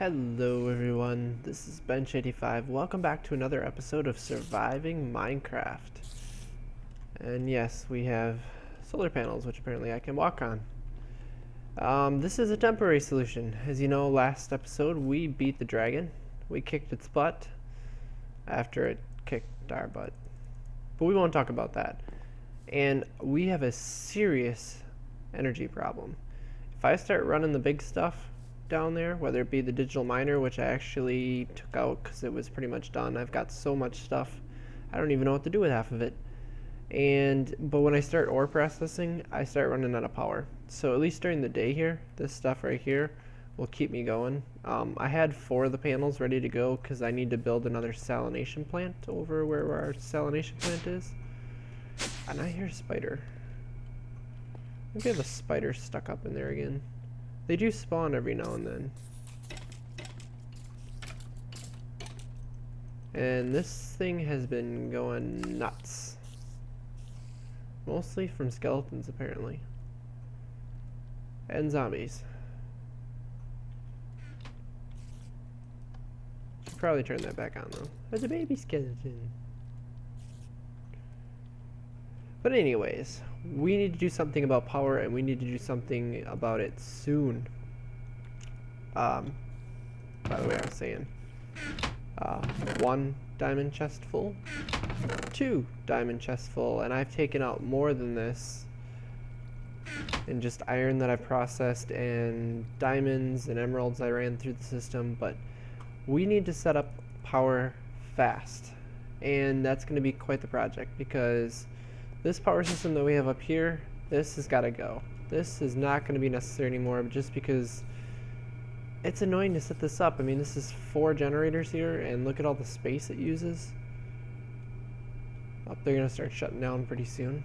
Hello everyone, this is Bench85. Welcome back to another episode of Surviving Minecraft. And yes, we have solar panels, which apparently I can walk on. This is a temporary solution. As you know, last episode we beat the dragon. We kicked its butt after it kicked our butt. But we won't talk about that. And we have a serious energy problem. If I start running the big stuff down there, whether it be the digital miner, which I actually took out because it was pretty much done. I've got so much stuff, I don't even know what to do with half of it. But when I start ore processing, I start running out of power. So at least during the day here, this stuff right here will keep me going. I had 4 of the panels ready to go because I need to build another salination plant over where our salination plant is. And I hear a spider. Maybe I have a spider stuck up in there again. They do spawn every now and then. And this thing has been going nuts. Mostly from skeletons, apparently. And zombies. Should probably turn that back on, though. There's a baby skeleton. But anyways, we need to do something about power, and we need to do something about it soon. By the way, I was saying 1 diamond chest full, 2 diamond chests full, and I've taken out more than this in just iron that I've processed and diamonds and emeralds I ran through the system. But we need to set up power fast, and that's going to be quite the project because this power system that we have up here, this has got to go. This is not going to be necessary anymore just because it's annoying to set this up. I mean, this is 4 generators here, and look at all the space it uses. They're going to start shutting down pretty soon.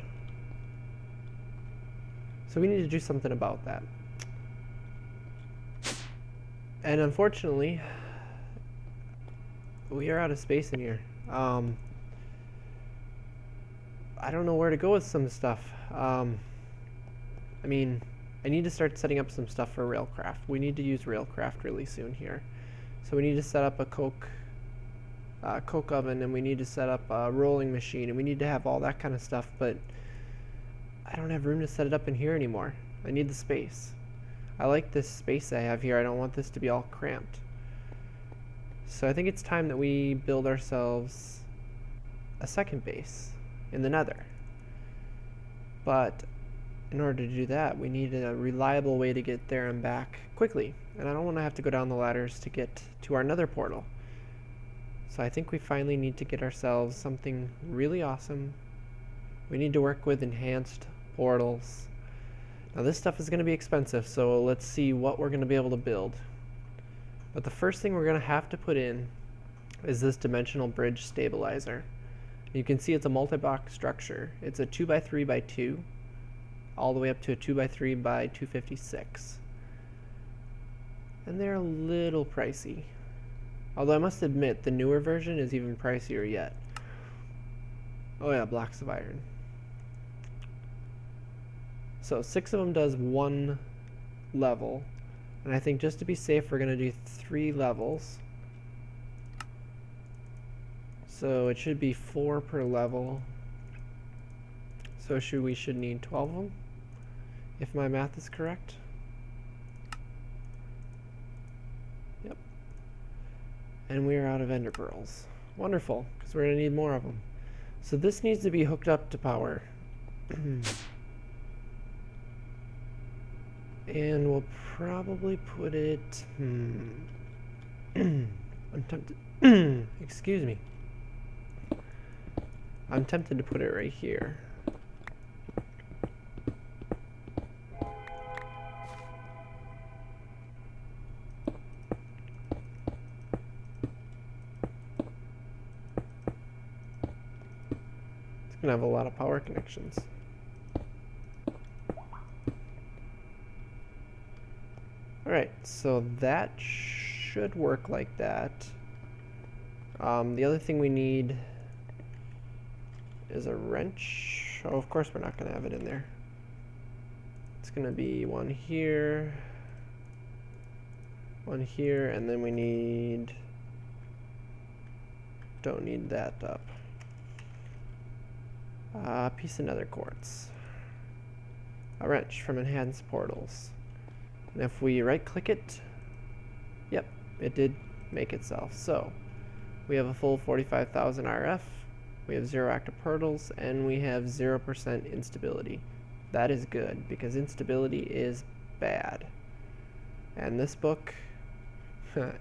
So we need to do something about that. And unfortunately, we are out of space in here. I don't know where to go with some stuff. I mean, I need to start setting up some stuff for Railcraft. We need to use Railcraft really soon here. So we need to set up a coke oven, and we need to set up a rolling machine, and we need to have all that kind of stuff, but I don't have room to set it up in here anymore. I need the space. I like this space I have here. I don't want this to be all cramped. So I think it's time that we build ourselves a second base in the Nether. But in order to do that, we need a reliable way to get there and back quickly. And I don't want to have to go down the ladders to get to our Nether portal. So I think we finally need to get ourselves something really awesome. We need to work with enhanced portals. Now this stuff is going to be expensive, so let's see what we're going to be able to build. But the first thing we're going to have to put in is this dimensional bridge stabilizer. You can see it's a multi-block structure. It's a 2x3x2, all the way up to a 2x3x256. And they're a little pricey. Although I must admit, the newer version is even pricier yet. Oh yeah, blocks of iron. So 6 of them does 1 level. And I think just to be safe, we're going to do 3 levels. So it should be 4 per level. So we should need 12 of them, if my math is correct. Yep. And we are out of ender pearls. Wonderful, because we're going to need more of them. So this needs to be hooked up to power. And we'll probably put it... I'm tempted... Excuse me. I'm tempted to put it right here. It's gonna have a lot of power connections. Alright, so that should work like that. The other thing we need is a wrench. Oh, of course we're not going to have it in there. It's going to be one here, one here, and then we need, don't need that up. A piece of nether quartz. A wrench from Enhanced Portals. And if we right click it, yep, it did make itself. So we have a full 45,000 RF, we have 0 active portals, and we have 0% instability. That is good, because instability is bad. And this book,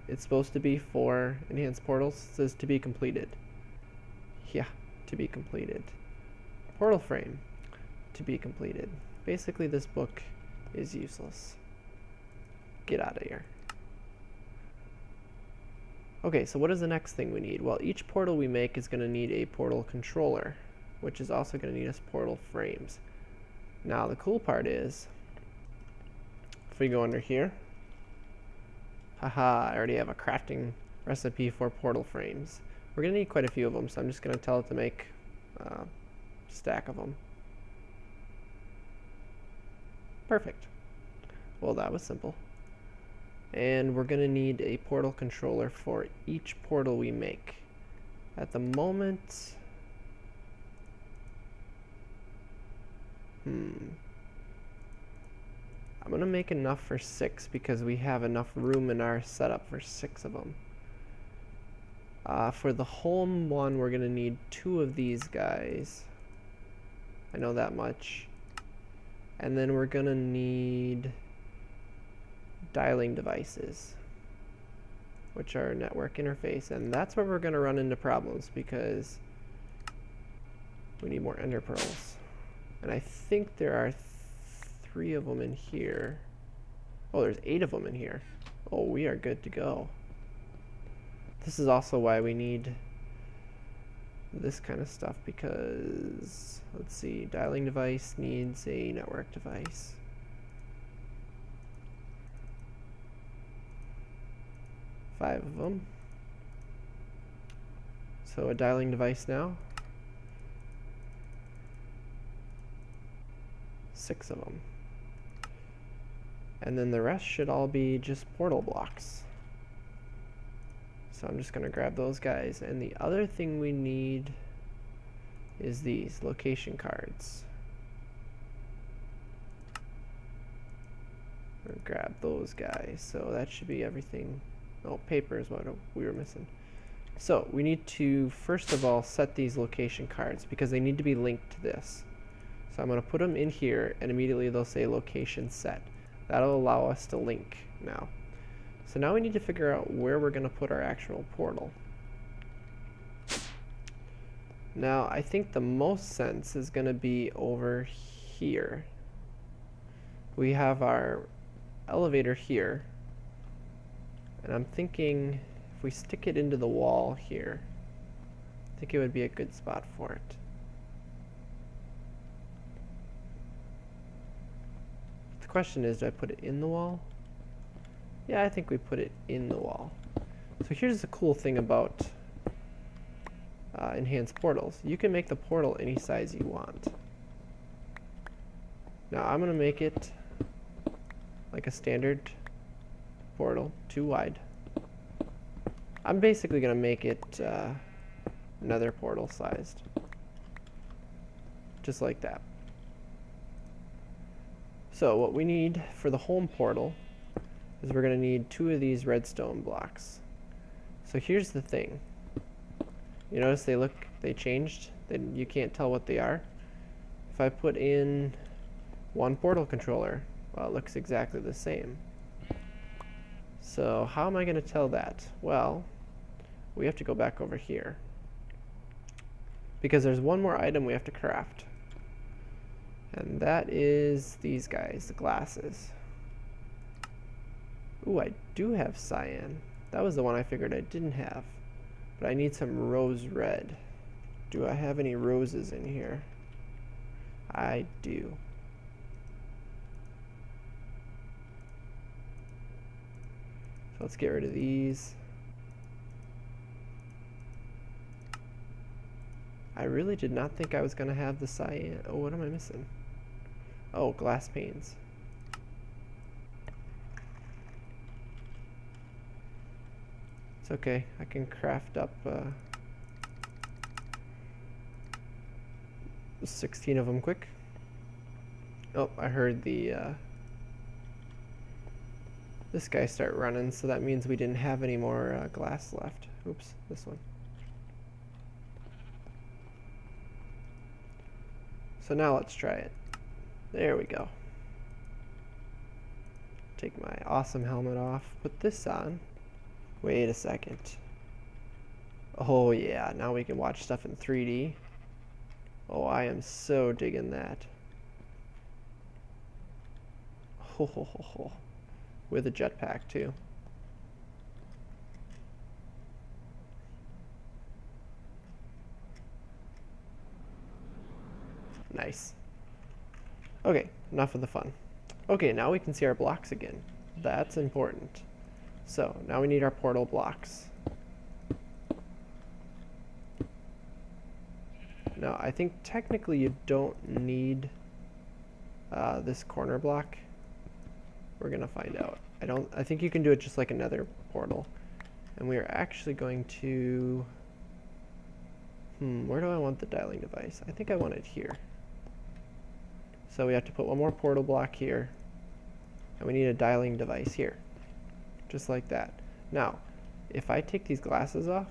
it's supposed to be for Enhanced Portals. It says to be completed. Yeah, to be completed. Portal frame, to be completed. Basically, this book is useless. Get out of here. Okay, so what is the next thing we need? Well, each portal we make is going to need a portal controller, which is also going to need us portal frames. Now, the cool part is, if we go under here, haha, I already have a crafting recipe for portal frames. We're going to need quite a few of them, so I'm just going to tell it to make a stack of them. Perfect. Well, that was simple. And we're going to need a portal controller for each portal we make. At the moment, I'm going to make enough for 6 because we have enough room in our setup for 6 of them. For the home one, we're going to need 2 of these guys. I know that much. And then we're going to need dialing devices, which are network interface. And that's where we're going to run into problems because we need more ender pearls. And I think there are 3 of them in here. Oh, there's 8 of them in here. Oh, we are good to go. This is also why we need this kind of stuff, because let's see, dialing device needs a network device. Five of them. So a dialing device now. 6 of them. And then the rest should all be just portal blocks. So I'm just going to grab those guys. And the other thing we need is these location cards. Or grab those guys. So that should be everything. Oh, paper is what we were missing. So we need to first of all set these location cards because they need to be linked to this. So I'm going to put them in here and immediately they'll say location set. That'll allow us to link now. So now we need to figure out where we're going to put our actual portal. Now I think the most sense is going to be over here. We have our elevator here. And I'm thinking if we stick it into the wall here, I think it would be a good spot for it. The question is, do I put it in the wall? Yeah, I think we put it in the wall. So here's the cool thing about Enhanced Portals. You can make the portal any size you want. Now I'm going to make it like a standard portal, 2 wide. I'm basically going to make it nether portal sized. Just like that. So what we need for the home portal is we're going to need 2 of these redstone blocks. So here's the thing. You notice they changed? You can't tell what they are. If I put in 1 portal controller, well, it looks exactly the same. So how am I going to tell that? Well, we have to go back over here. Because there's one more item we have to craft. And that is these guys, the glasses. Ooh, I do have cyan. That was the one I figured I didn't have. But I need some rose red. Do I have any roses in here? I do. So let's get rid of these. I really did not think I was going to have the cyan. Oh, what am I missing? Oh, glass panes. It's okay. I can craft up 16 of them quick. Oh, I heard the this guy start running, so that means we didn't have any more glass left. Oops, this one. So now let's try it. There we go. Take my awesome helmet off, put this on. Wait a second. Oh yeah, now we can watch stuff in 3D. Oh, I am so digging that. Ho ho ho ho. With a jetpack too. Nice. Okay, enough of the fun. Okay, now we can see our blocks again. That's important. So, now we need our portal blocks. Now, I think technically you don't need this corner block. We're gonna find out. I think you can do it just like another portal. And we are actually going to... where do I want the dialing device? I think I want it here. So we have to put one more portal block here. And we need a dialing device here. Just like that. Now, if I take these glasses off,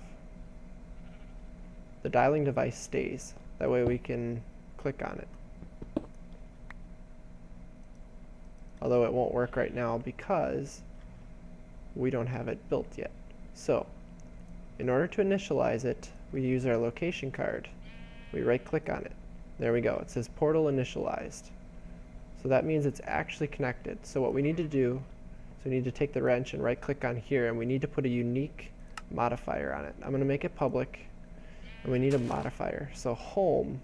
the dialing device stays. That way we can click on it. Although it won't work right now because we don't have it built yet. So, in order to initialize it, we use our location card. We right click on it. There we go. It says portal initialized. So that means it's actually connected. So what we need to do is we need to take the wrench and right click on here, and we need to put a unique modifier on it. I'm going to make it public, and we need a modifier. So home,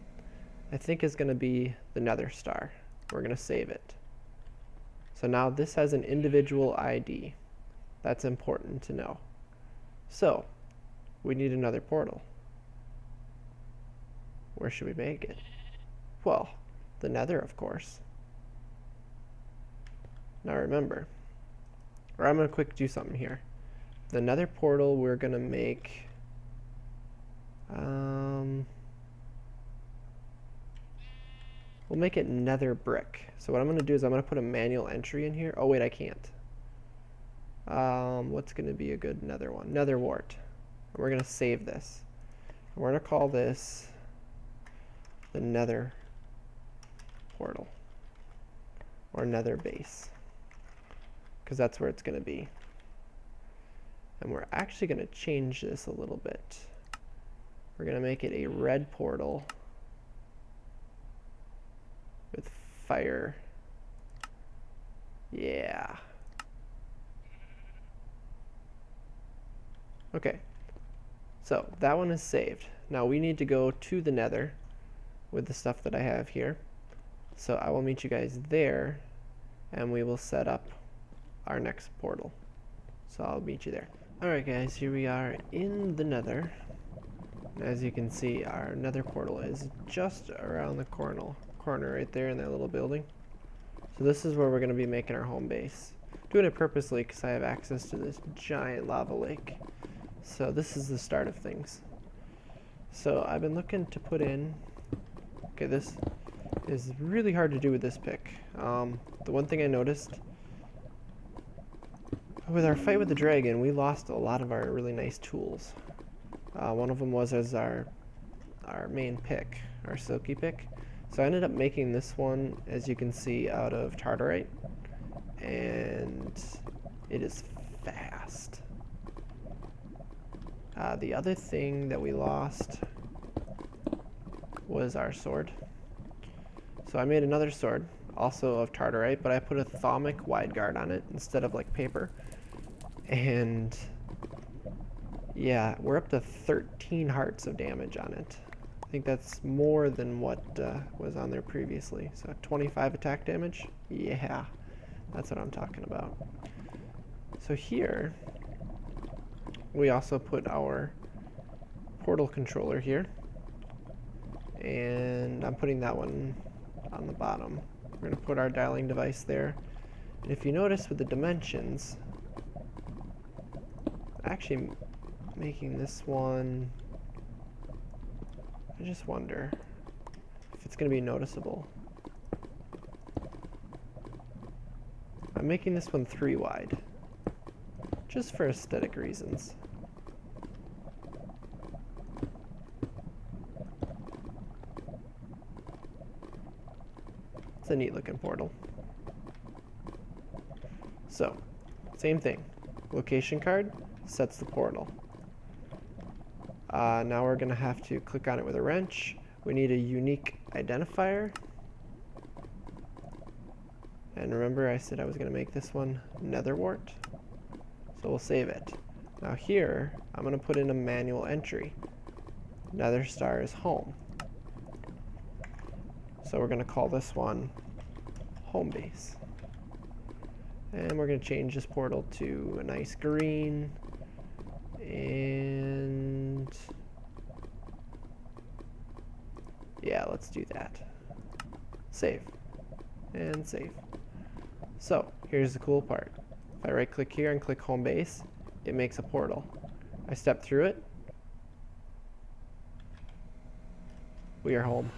I think, is going to be the nether star. We're going to save it. So now this has an individual ID. That's important to know. So we need another portal. Where should we make it? Well, the nether, of course. Now remember, or I'm going to quick do something here. The nether portal we're going to make, we'll make it nether brick. So what I'm going to do is I'm going to put a manual entry in here. Oh wait, I can't. What's going to be a good nether one? Nether wart. We're going to save this. We're going to call this the nether portal, or nether base, because that's where it's going to be. And we're actually going to change this a little bit. We're going to make it a red portal with fire. Yeah. Okay. So that one is saved. Now we need to go to the nether with the stuff that I have here. So I will meet you guys there, and we will set up our next portal. So I'll meet you there. Alright guys, here we are in the nether. As you can see, our nether portal is just around the corner right there in that little building. So this is where we're going to be making our home base. Doing it purposely because I have access to this giant lava lake. So this is the start of things. So I've been looking to put in... Okay, this is really hard to do with this pick. The one thing I noticed with our fight with the dragon, we lost a lot of our really nice tools. One of them was as our main pick, our silky pick. So I ended up making this one, as you can see, out of tartarite, and it is fast. The other thing that we lost was our sword. So I made another sword, also of tartarite, but I put a thaumic wide guard on it instead of like paper. And yeah, we're up to 13 hearts of damage on it. I think that's more than what was on there previously. So 25 attack damage? Yeah, that's what I'm talking about. So here, we also put our portal controller here. And I'm putting that one on the bottom. We're going to put our dialing device there. And if you notice with the dimensions, actually making this one, I just wonder if it's going to be noticeable. I'm making this one 3 wide, just for aesthetic reasons. It's a neat looking portal. So, same thing. Location card sets the portal. Now we're going to have to click on it with a wrench. We need a unique identifier. And remember I said I was going to make this one Netherwart. So we'll save it. Now here, I'm going to put in a manual entry. Netherstar is home. So we're going to call this one Home Base. And we're going to change this portal to a nice green. And yeah, let's do that. Save. And save. So, here's the cool part. If I right click here and click Home Base, it makes a portal. I step through it. We are home.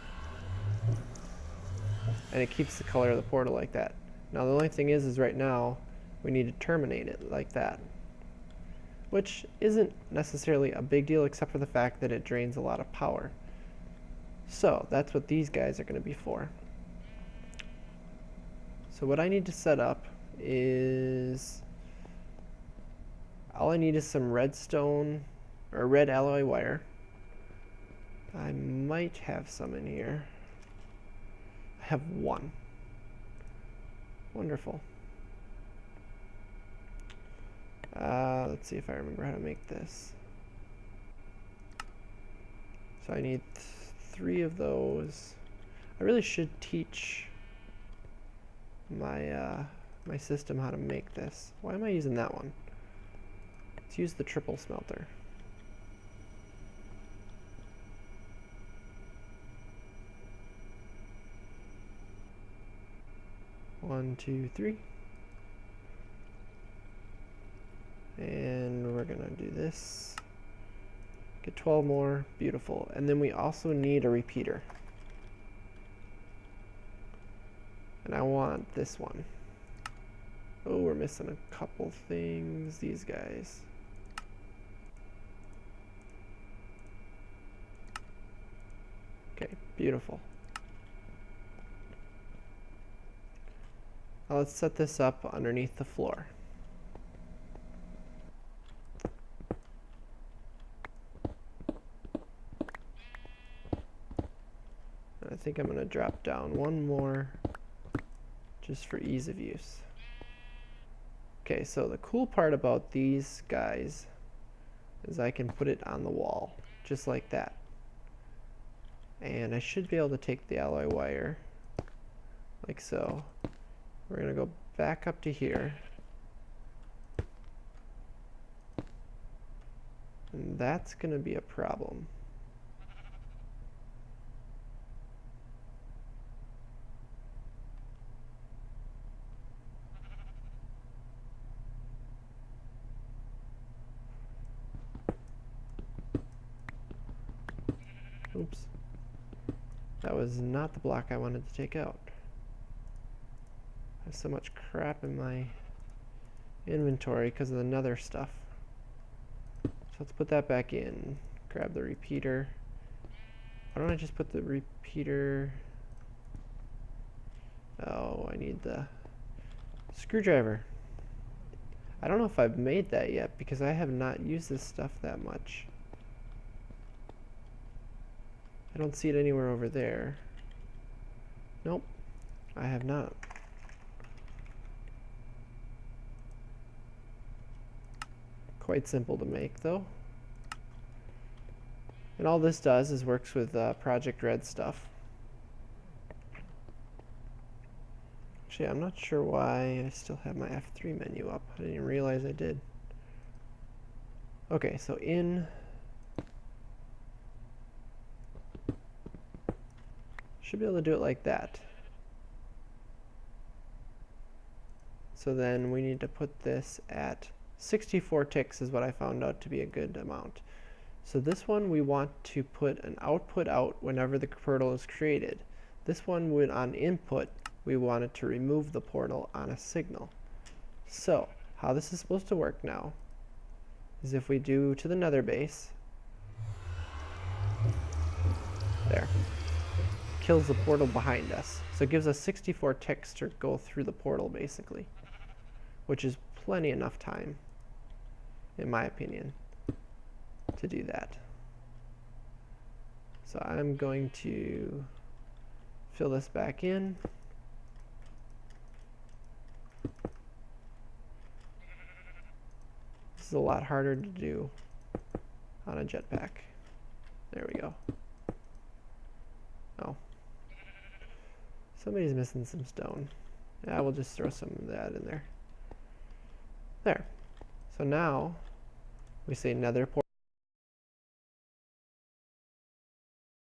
And it keeps the color of the portal like that. Now the only thing is right now, we need to terminate it like that. Which isn't necessarily a big deal except for the fact that it drains a lot of power. So that's what these guys are going to be for. So what I need to set up is, all I need is some redstone or red alloy wire. I might have some in here. I have 1. Wonderful. Let's see if I remember how to make this. So I need 3 of those. I really should teach my my system how to make this. Why am I using that one? Let's use the triple smelter. One, 2, 3. And we're gonna do this. Get 12 more. Beautiful. And then we also need a repeater. And I want this one. Oh, we're missing a couple things. These guys. Okay, beautiful. Now let's set this up underneath the floor. And I think I'm going to drop down 1 more just for ease of use. Okay, so the cool part about these guys is I can put it on the wall, just like that. And I should be able to take the alloy wire, like so. We're going to go back up to here. And that's going to be a problem. Oops. That was not the block I wanted to take out. I have so much crap in my inventory because of the nether stuff. So let's put that back in. Grab the repeater. Why don't I just put the repeater... Oh, I need the screwdriver. I don't know if I've made that yet because I have not used this stuff that much. I don't see it anywhere over there. Nope, I have not. Quite simple to make though. And all this does is works with Project Red stuff. Actually, I'm not sure why I still have my F3 menu up. I didn't even realize I did. Okay, so should be able to do it like that. So then we need to put this at 64 ticks is what I found out to be a good amount. So this one we want to put an output out whenever the portal is created. This one would on input, we wanted to remove the portal on a signal. So how this is supposed to work now is if we do to the nether base, there, kills the portal behind us. So it gives us 64 ticks to go through the portal basically, which is plenty enough time, in my opinion, to do that. So I'm going to fill this back in. This is a lot harder to do on a jetpack. There we go. Oh. Somebody's missing some stone. Yeah, we'll just throw some of that in there. There. So now we say nether portal.